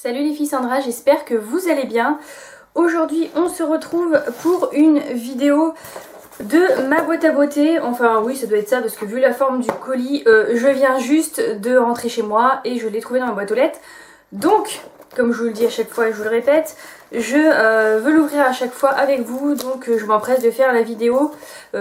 Salut les filles, Sandra, j'espère que vous allez bien. Aujourd'hui on se retrouve pour une vidéo de ma boîte à beauté. Enfin oui, ça doit être ça parce que vu la forme du colis, je viens juste de rentrer chez moi et je l'ai trouvé dans ma boîte aux lettres. Donc, comme je vous le dis à chaque fois et je vous le répète, je veux l'ouvrir à chaque fois avec vous. Donc je m'empresse de faire la vidéo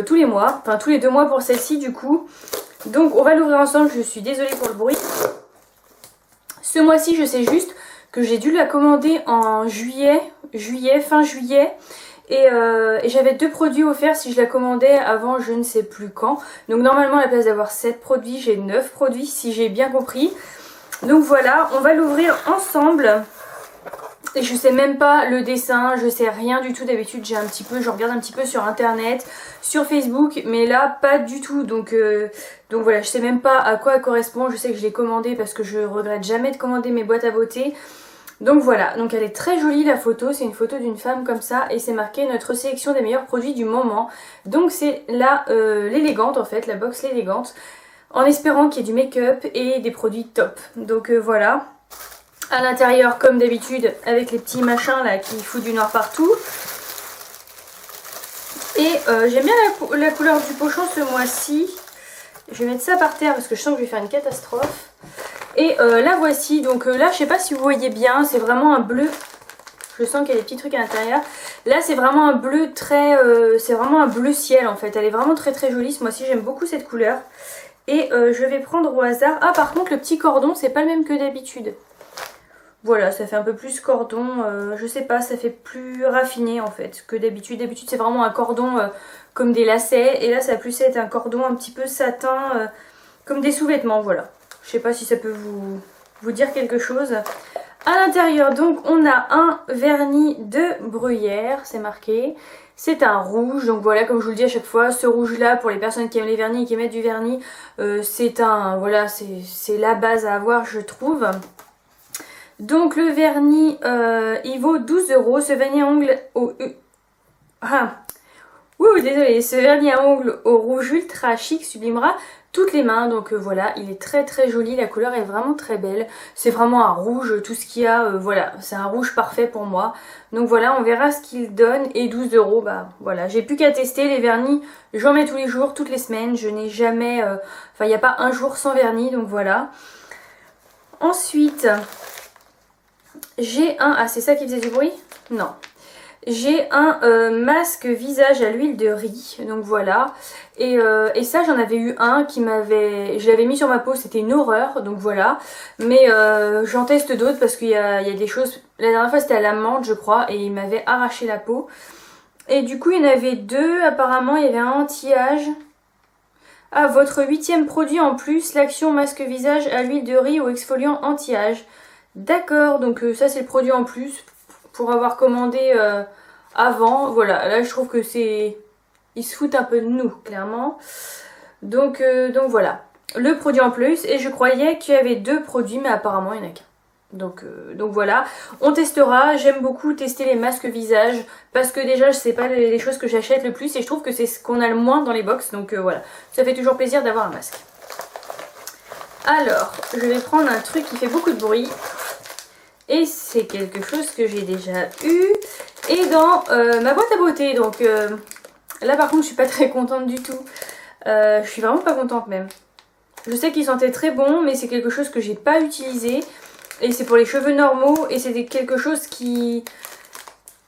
tous les mois, enfin tous les 2 mois pour celle-ci du coup. Donc on va l'ouvrir ensemble, je suis désolée pour le bruit. Ce mois-ci je sais juste que j'ai dû la commander en fin juillet. Et j'avais 2 produits offerts si je la commandais avant je ne sais plus quand. Donc normalement à la place d'avoir 7 produits, j'ai 9 produits si j'ai bien compris. Donc voilà, on va l'ouvrir ensemble. Et je sais même pas le dessin, je sais rien du tout. D'habitude je regarde un petit peu sur internet, sur Facebook, mais là pas du tout. Donc voilà, je sais même pas à quoi elle correspond. Je sais que je l'ai commandée parce que je regrette jamais de commander mes boîtes à beauté. Donc voilà, donc elle est très jolie la photo, c'est une photo d'une femme comme ça et c'est marqué notre sélection des meilleurs produits du moment. Donc c'est là l'élégante en fait, la box l'élégante, en espérant qu'il y ait du make-up et des produits top. Donc voilà, à l'intérieur comme d'habitude avec les petits machins là qui foutent du noir partout. Et j'aime bien la couleur du pochon ce mois-ci. Je vais mettre ça par terre parce que je sens que je vais faire une catastrophe. Et la voici, donc là je sais pas si vous voyez bien, c'est vraiment un bleu. Je sens qu'il y a des petits trucs à l'intérieur. Là c'est vraiment un bleu très, c'est vraiment un bleu ciel en fait. Elle est vraiment très très jolie ce mois-ci, j'aime beaucoup cette couleur. Et je vais prendre au hasard. Ah par contre le petit cordon c'est pas le même que d'habitude. Voilà, ça fait un peu plus cordon, je sais pas, ça fait plus raffiné en fait que d'habitude. D'habitude c'est vraiment un cordon comme des lacets. Et là ça va plus être un cordon un petit peu satin, comme des sous-vêtements, voilà. Je sais pas si ça peut vous dire quelque chose. À l'intérieur, donc, on a un vernis de bruyère, c'est marqué. C'est un rouge, donc voilà, comme je vous le dis à chaque fois, ce rouge-là, pour les personnes qui aiment les vernis et qui mettent du vernis, c'est la base à avoir, je trouve. Donc, le vernis, il vaut 12 €. Ce vernis à ongles désolé, ce vernis à ongles au rouge ultra chic sublimera toutes les mains. Donc voilà, il est très très joli, la couleur est vraiment très belle. C'est vraiment un rouge, tout ce qu'il y a, voilà, c'est un rouge parfait pour moi. Donc voilà, on verra ce qu'il donne. Et 12 €, bah voilà, j'ai plus qu'à tester les vernis. J'en mets tous les jours, toutes les semaines. Je n'ai jamais, enfin il n'y a pas un jour sans vernis, donc voilà. Ensuite, j'ai un, ah c'est ça qui faisait du bruit? Non. J'ai un masque visage à l'huile de riz, donc voilà. Et ça j'en avais eu un qui m'avait... Je l'avais mis sur ma peau, c'était une horreur, donc voilà. Mais j'en teste d'autres parce qu'il y a des choses... La dernière fois c'était à la menthe je crois et il m'avait arraché la peau. Et du coup il y en avait 2, apparemment il y avait un anti-âge. Ah, votre 8e produit en plus, l'action masque visage à l'huile de riz ou exfoliant anti-âge. D'accord, donc ça c'est le produit en plus pour avoir commandé avant. Voilà, là je trouve que c'est... Ils se foutent un peu de nous, clairement. Donc voilà, le produit en plus. Et je croyais qu'il y avait 2 produits, mais apparemment il n'y en a qu'un. Donc voilà, on testera. J'aime beaucoup tester les masques visage parce que déjà je sais pas les choses que j'achète le plus et je trouve que c'est ce qu'on a le moins dans les box. Donc voilà, ça fait toujours plaisir d'avoir un masque. Alors, je vais prendre un truc qui fait beaucoup de bruit. Et c'est quelque chose que j'ai déjà eu. Et dans ma boîte à beauté. Donc là par contre je suis pas très contente du tout. Je suis vraiment pas contente même. Je sais qu'il sentait très bon mais c'est quelque chose que j'ai pas utilisé. Et c'est pour les cheveux normaux. Et c'est quelque chose qui...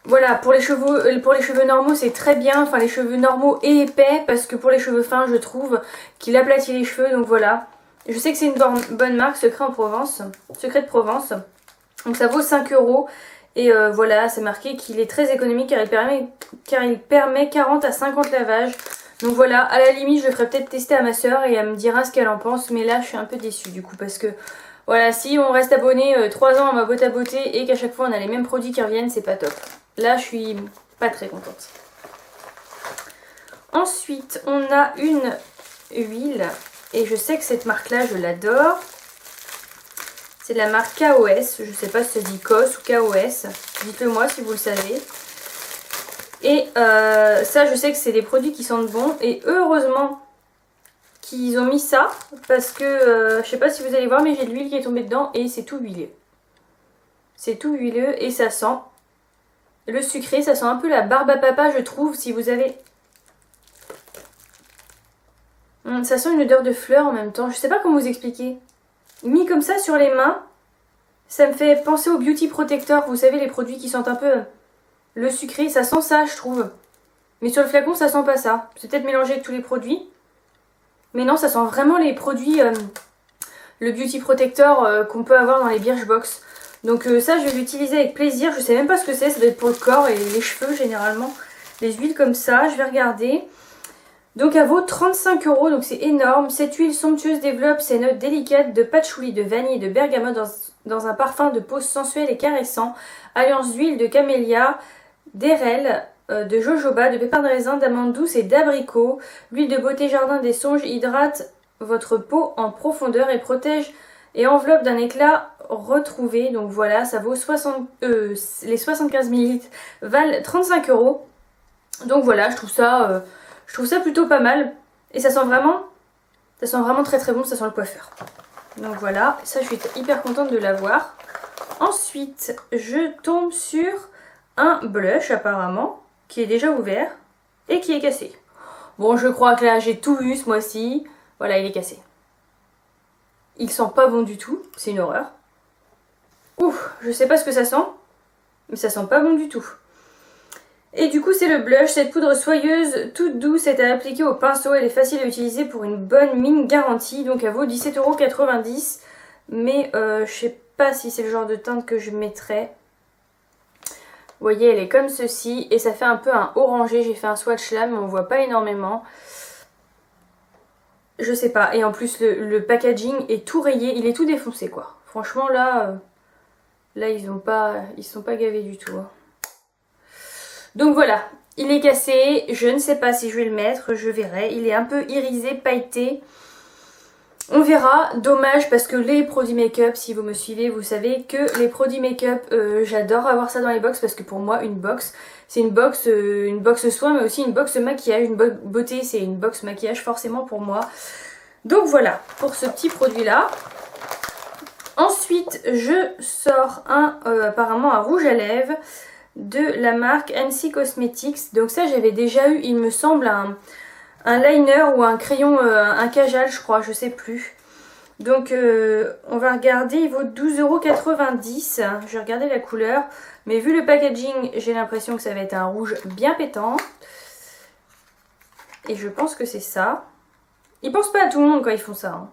Voilà, pour les cheveux normaux c'est très bien. Enfin les cheveux normaux et épais. Parce que pour les cheveux fins je trouve qu'il aplatit les cheveux. Donc voilà. Je sais que c'est une bonne marque, Secret de Provence. Donc ça vaut 5 €. Et voilà, c'est marqué qu'il est très économique car il permet 40 à 50 lavages. Donc voilà, à la limite je le ferai peut-être tester à ma soeur et elle me dira ce qu'elle en pense. Mais là je suis un peu déçue du coup parce que voilà, si on reste abonné 3 ans à ma boîte à beauté et qu'à chaque fois on a les mêmes produits qui reviennent, c'est pas top. Là je suis pas très contente. Ensuite on a une huile et je sais que cette marque là je l'adore. C'est de la marque KOS, je ne sais pas si ça dit KOS ou KOS, dites-le moi si vous le savez. Et ça je sais que c'est des produits qui sentent bon et heureusement qu'ils ont mis ça parce que je sais pas si vous allez voir mais j'ai de l'huile qui est tombée dedans et c'est tout huilé. C'est tout huileux et ça sent le sucré, ça sent un peu la barbe à papa je trouve si vous avez... Ça sent une odeur de fleurs en même temps, je sais pas comment vous expliquer. Mis comme ça sur les mains, ça me fait penser au Beauty Protector, vous savez les produits qui sentent un peu le sucré, ça sent ça je trouve. Mais sur le flacon ça sent pas ça, c'est peut-être mélangé avec tous les produits. Mais non, ça sent vraiment les produits, le Beauty Protector qu'on peut avoir dans les Birchbox. Donc ça je vais l'utiliser avec plaisir, je sais même pas ce que c'est, ça doit être pour le corps et les cheveux généralement. Les huiles comme ça, je vais regarder. Donc elle vaut 35 €, donc c'est énorme. Cette huile somptueuse développe ses notes délicates de patchouli, de vanille et de bergamote dans un parfum de peau sensuel et caressant. Alliance d'huile de camélia, d'érel, de jojoba, de pépins de raisin, d'amandes douces et d'abricot. L'huile de beauté jardin des songes hydrate votre peau en profondeur et protège et enveloppe d'un éclat retrouvé. Donc voilà, ça vaut les 75 ml valent 35 €. Donc voilà, je trouve ça plutôt pas mal. Et ça sent vraiment très très bon, ça sent le coiffeur. Donc voilà, ça je suis hyper contente de l'avoir. Ensuite, je tombe sur un blush apparemment, qui est déjà ouvert et qui est cassé. Bon, je crois que là j'ai tout eu ce mois-ci. Voilà, il est cassé. Il sent pas bon du tout, c'est une horreur. Ouf, je sais pas ce que ça sent, mais ça sent pas bon du tout. Et du coup c'est le blush, cette poudre soyeuse toute douce est à appliquer au pinceau, elle est facile à utiliser pour une bonne mine garantie, donc elle vaut 17,90 €, mais je sais pas si c'est le genre de teinte que je mettrais. Vous voyez, elle est comme ceci et ça fait un peu un orangé, j'ai fait un swatch là mais on voit pas énormément. Je sais pas, et en plus le packaging est tout rayé, il est tout défoncé quoi. Franchement là ils sont pas gavés du tout. Hein. Donc voilà, il est cassé, je ne sais pas si je vais le mettre, je verrai. Il est un peu irisé, pailleté. On verra, dommage parce que les produits make-up, si vous me suivez, vous savez que les produits make-up, j'adore avoir ça dans les box parce que pour moi une box, c'est une box soin mais aussi une box maquillage, une box beauté, c'est une box maquillage forcément pour moi. Donc voilà, pour ce petit produit là. Ensuite, je sors apparemment un rouge à lèvres de la marque Annecy Cosmetics. Donc ça j'avais déjà eu, il me semble, un liner ou un crayon, un Kajal je crois, je sais plus. Donc on va regarder, il vaut 12,90 €. Je vais regarder la couleur, mais vu le packaging, j'ai l'impression que ça va être un rouge bien pétant. Et je pense que c'est ça. Ils pensent pas à tout le monde quand ils font ça. Hein.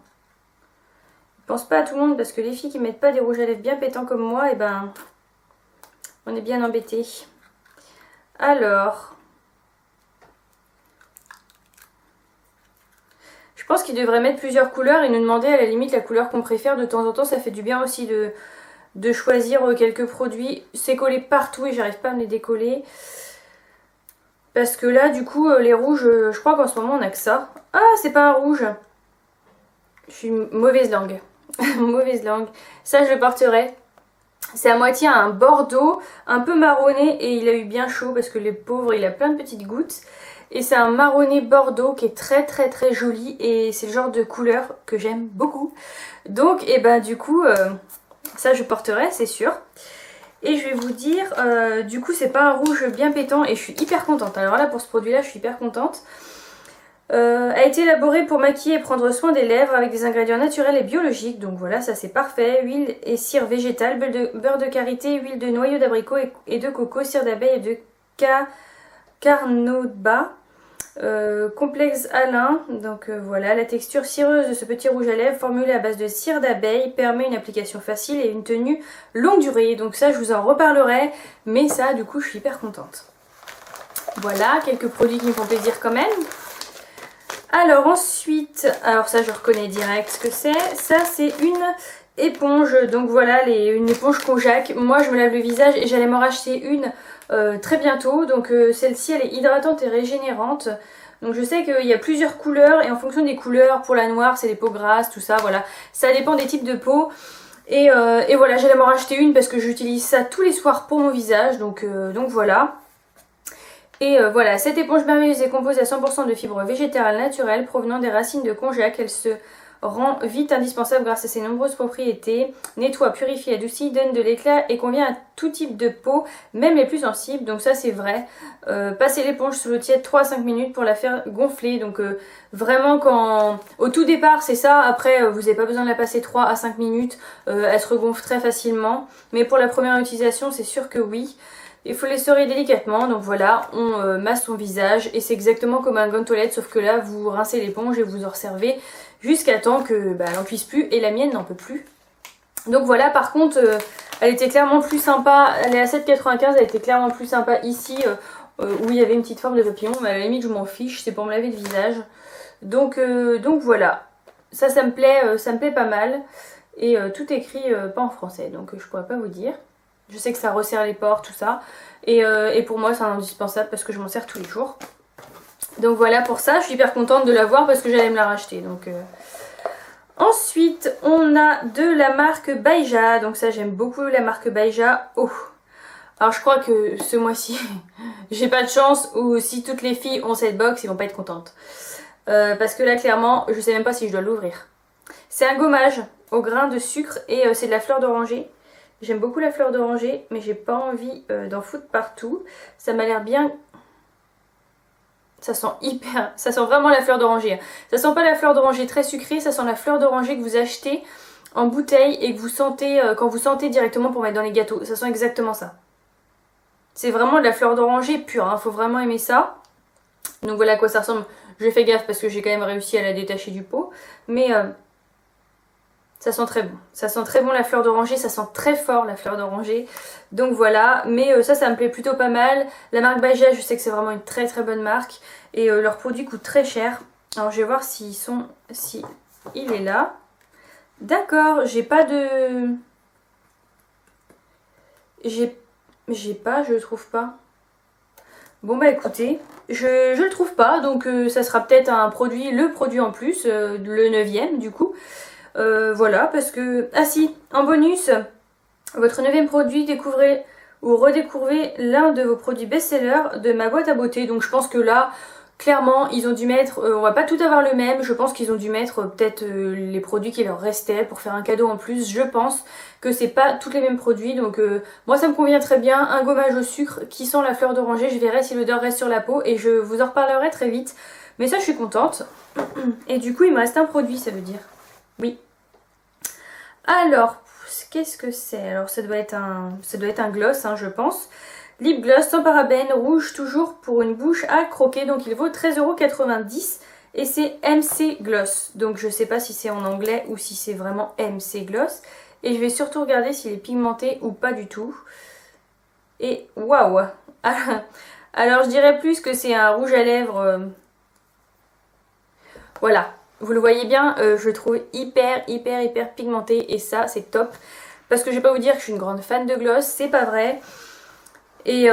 Ils pensent pas à tout le monde parce que les filles qui mettent pas des rouges à lèvres bien pétants comme moi, et ben on est bien embêtés. Alors, je pense qu'ils devraient mettre plusieurs couleurs et nous demander à la limite la couleur qu'on préfère. De temps en temps, ça fait du bien aussi de choisir quelques produits. C'est collé partout et j'arrive pas à me les décoller. Parce que là, du coup, les rouges, je crois qu'en ce moment, on a que ça. Ah, c'est pas un rouge. Je suis mauvaise langue. Mauvaise langue. Ça, je le porterai. C'est à moitié un bordeaux, un peu marronné et il a eu bien chaud parce que le pauvre, il a plein de petites gouttes. Et c'est un marronné bordeaux qui est très très très joli et c'est le genre de couleur que j'aime beaucoup. Donc, et ben du coup, ça je porterai, c'est sûr. Et je vais vous dire, du coup, c'est pas un rouge bien pétant et je suis hyper contente. Alors là, pour ce produit-là, je suis hyper contente. A été élaboré pour maquiller et prendre soin des lèvres avec des ingrédients naturels et biologiques. Donc voilà, ça c'est parfait. Huile et cire végétale, beurre de karité, huile de noyau d'abricot et de coco, cire d'abeille et de carnauba. Complexe Alain. Donc voilà, la texture cireuse de ce petit rouge à lèvres formulé à base de cire d'abeille permet une application facile et une tenue longue durée. Donc ça, je vous en reparlerai. Mais ça, du coup, je suis hyper contente. Voilà, quelques produits qui me font plaisir quand même. Alors ensuite, alors ça je reconnais direct ce que c'est. Ça c'est une éponge, donc voilà, une éponge Konjac. Moi je me lave le visage et j'allais m'en racheter une très bientôt. Donc celle-ci elle est hydratante et régénérante. Donc je sais qu'il y a plusieurs couleurs et en fonction des couleurs, pour la noire c'est les peaux grasses, tout ça, voilà. Ça dépend des types de peau. Et voilà, j'allais m'en racheter une parce que j'utilise ça tous les soirs pour mon visage, donc voilà. Et voilà, cette éponge merveilleuse est composée à 100% de fibres végétales naturelles provenant des racines de konjac. Elle se rend vite indispensable grâce à ses nombreuses propriétés. Nettoie, purifie, adoucit, donne de l'éclat et convient à tout type de peau, même les plus sensibles. Donc ça c'est vrai. Passez l'éponge sous l'eau tiède 3 à 5 minutes pour la faire gonfler. Donc vraiment quand... Au tout départ c'est ça. Après vous n'avez pas besoin de la passer 3 à 5 minutes. Elle se regonfle très facilement. Mais pour la première utilisation c'est sûr que oui. Il faut l'essorer délicatement, donc voilà, on masse son visage et c'est exactement comme un gant de toilette, sauf que là vous rincez l'éponge et vous en resservez jusqu'à temps que elle n'en puisse plus et la mienne n'en peut plus. Donc voilà, par contre, elle était clairement plus sympa, elle est à 7,95, elle était clairement plus sympa ici où il y avait une petite forme de papillon, mais à la limite je m'en fiche, c'est pour me laver le visage. Donc voilà, ça me plaît pas mal et tout écrit pas en français, donc je pourrais pas vous dire. Je sais que ça resserre les pores, tout ça. Et pour moi, c'est un indispensable parce que je m'en sers tous les jours. Donc voilà pour ça. Je suis hyper contente de l'avoir parce que j'allais me la racheter. Donc, ensuite, on a de la marque Baija. Donc ça, j'aime beaucoup la marque Baija. Oh. Alors je crois que ce mois-ci, j'ai pas de chance. Ou si toutes les filles ont cette box, ils vont pas être contentes. Parce que là, clairement, je sais même pas si je dois l'ouvrir. C'est un gommage au grain de sucre et c'est de la fleur d'oranger. J'aime beaucoup la fleur d'oranger, mais j'ai pas envie d'en foutre partout. Ça m'a l'air bien... Ça sent hyper... Ça sent vraiment la fleur d'oranger. Ça sent pas la fleur d'oranger très sucrée, ça sent la fleur d'oranger que vous achetez en bouteille et que vous sentez quand vous sentez directement pour mettre dans les gâteaux. Ça sent exactement ça. C'est vraiment de la fleur d'oranger pure, hein. Faut vraiment aimer ça. Donc voilà à quoi ça ressemble. Je fais gaffe parce que j'ai quand même réussi à la détacher du pot. Mais... ça sent très bon. Ça sent très bon la fleur d'oranger, ça sent très fort la fleur d'oranger. Donc voilà, mais ça me plaît plutôt pas mal. La marque Baija, je sais que c'est vraiment une très très bonne marque. Et leurs produits coûtent très cher. Alors je vais voir s'ils sont... si il est là. D'accord, j'ai pas de... J'ai pas, je le trouve pas. Bon bah écoutez, je le trouve pas. Donc ça sera peut-être un produit, le produit en plus, le 9e du coup. Voilà, parce que... Ah si, en bonus, votre 9e produit, découvrez ou redécouvrez l'un de vos produits best-sellers de ma boîte à beauté. Donc je pense que là, clairement, ils ont dû mettre... on va pas tout avoir le même, je pense qu'ils ont dû mettre peut-être les produits qui leur restaient pour faire un cadeau en plus. Je pense que c'est pas tous les mêmes produits, donc moi ça me convient très bien. Un gommage au sucre qui sent la fleur d'oranger, je verrai si l'odeur reste sur la peau et je vous en reparlerai très vite. Mais ça, je suis contente. Et du coup, il me reste un produit, ça veut dire. Oui. Alors, qu'est-ce que c'est? Alors, ça doit être un gloss, hein, je pense. Lip gloss sans parabènes, rouge toujours pour une bouche à croquer. Donc, il vaut 13,90 € et c'est MC Gloss. Donc, je sais pas si c'est en anglais ou si c'est vraiment MC Gloss. Et je vais surtout regarder s'il est pigmenté ou pas du tout. Et waouh! Alors, je dirais plus que c'est un rouge à lèvres. Voilà. Vous le voyez bien, je le trouve hyper pigmenté et ça c'est top. Parce que je vais pas vous dire que je suis une grande fan de gloss, c'est pas vrai. Et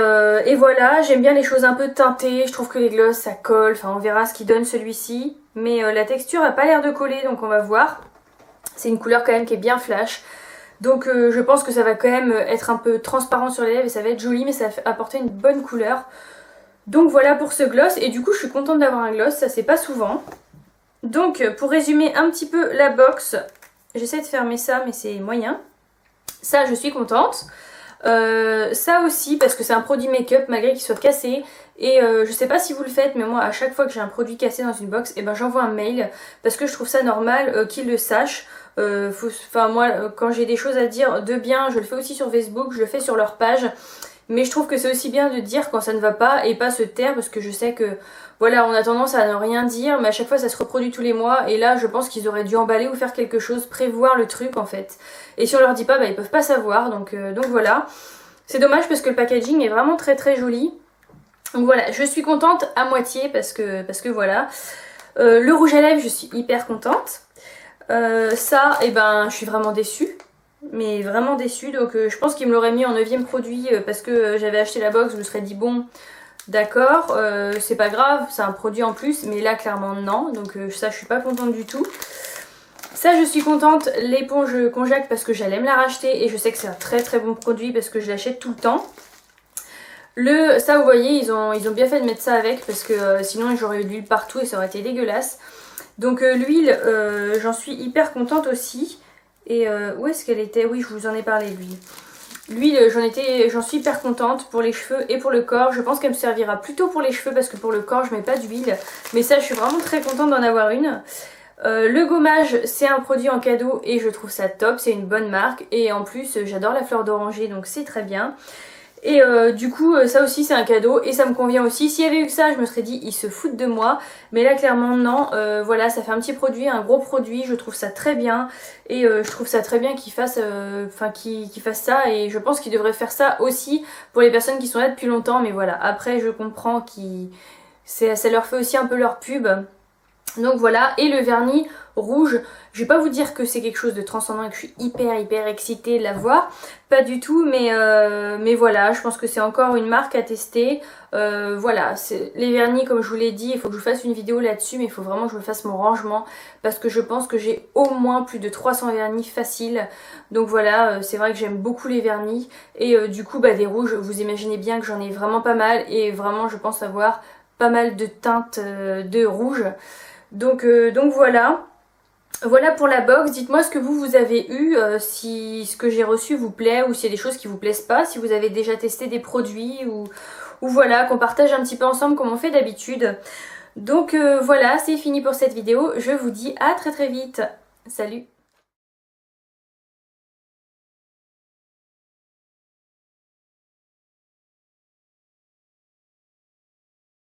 voilà, j'aime bien les choses un peu teintées, je trouve que les gloss ça colle, enfin on verra ce qu'il donne celui-ci. Mais la texture a pas l'air de coller donc on va voir. C'est une couleur quand même qui est bien flash. Donc je pense que ça va quand même être un peu transparent sur les lèvres et ça va être joli mais ça va apporter une bonne couleur. Donc voilà pour ce gloss et du coup je suis contente d'avoir un gloss, ça c'est pas souvent. Donc pour résumer un petit peu la box, j'essaie de fermer ça mais c'est moyen. Ça je suis contente. Ça aussi parce que c'est un produit make-up malgré qu'il soit cassé. Et je sais pas si vous le faites mais moi à chaque fois que j'ai un produit cassé dans une box, et ben j'envoie un mail parce que je trouve ça normal qu'ils le sachent. Enfin moi quand j'ai des choses à dire de bien, je le fais aussi sur Facebook, je le fais sur leur page. Mais je trouve que c'est aussi bien de dire quand ça ne va pas et pas se taire parce que je sais que voilà, on a tendance à ne rien dire mais à chaque fois ça se reproduit tous les mois et là je pense qu'ils auraient dû emballer ou faire quelque chose, prévoir le truc en fait. Et si on leur dit pas, bah ils peuvent pas savoir donc voilà. C'est dommage parce que le packaging est vraiment très joli. Donc voilà, je suis contente à moitié parce que voilà. Le rouge à lèvres, je suis hyper contente. Ça, et ben je suis vraiment déçue. Mais vraiment déçue, donc je pense qu'il me l'aurait mis en 9e produit parce que j'avais acheté la box, je me serais dit bon d'accord, c'est pas grave, c'est un produit en plus, mais là clairement non, donc ça je suis pas contente du tout. Ça je suis contente, l'éponge Conjac parce que j'allais me la racheter et je sais que c'est un très bon produit parce que je l'achète tout le temps. Ça vous voyez, ils ont bien fait de mettre ça avec parce que sinon j'aurais eu de l'huile partout et ça aurait été dégueulasse. Donc l'huile, j'en suis hyper contente aussi. Et où est-ce qu'elle était? Oui, je vous en ai parlé de l'huile. L'huile, j'en suis hyper contente pour les cheveux et pour le corps. Je pense qu'elle me servira plutôt pour les cheveux parce que pour le corps, je mets pas d'huile. Mais ça, je suis vraiment très contente d'en avoir une. Le gommage, c'est un produit en cadeau et je trouve ça top. C'est une bonne marque. Et en plus, j'adore la fleur d'oranger, donc c'est très bien. Et du coup ça aussi c'est un cadeau et ça me convient aussi. S'il y avait eu que ça, je me serais dit ils se foutent de moi, mais là clairement non. Voilà, ça fait un petit produit, un gros produit, je trouve ça très bien. Et je trouve ça très bien qu'ils fassent qu'ils fassent ça, et je pense qu'ils devraient faire ça aussi pour les personnes qui sont là depuis longtemps. Mais voilà, après je comprends ça leur fait aussi un peu leur pub. Donc voilà, et le vernis rouge, je vais pas vous dire que c'est quelque chose de transcendant et que je suis hyper excitée de la voir, pas du tout, mais voilà, je pense que c'est encore une marque à tester. Voilà, les vernis, comme je vous l'ai dit, il faut que je vous fasse une vidéo là-dessus, mais il faut vraiment que je me fasse mon rangement, parce que je pense que j'ai au moins plus de 300 vernis faciles. Donc voilà, c'est vrai que j'aime beaucoup les vernis, et du coup des rouges, vous imaginez bien que j'en ai vraiment pas mal, et vraiment je pense avoir pas mal de teintes de rouge. Donc voilà. Voilà pour la box. Dites-moi ce que vous avez eu, si ce que j'ai reçu vous plaît ou s'il y a des choses qui vous plaisent pas, si vous avez déjà testé des produits ou voilà, qu'on partage un petit peu ensemble comme on fait d'habitude. Donc voilà, c'est fini pour cette vidéo. Je vous dis à très vite. Salut!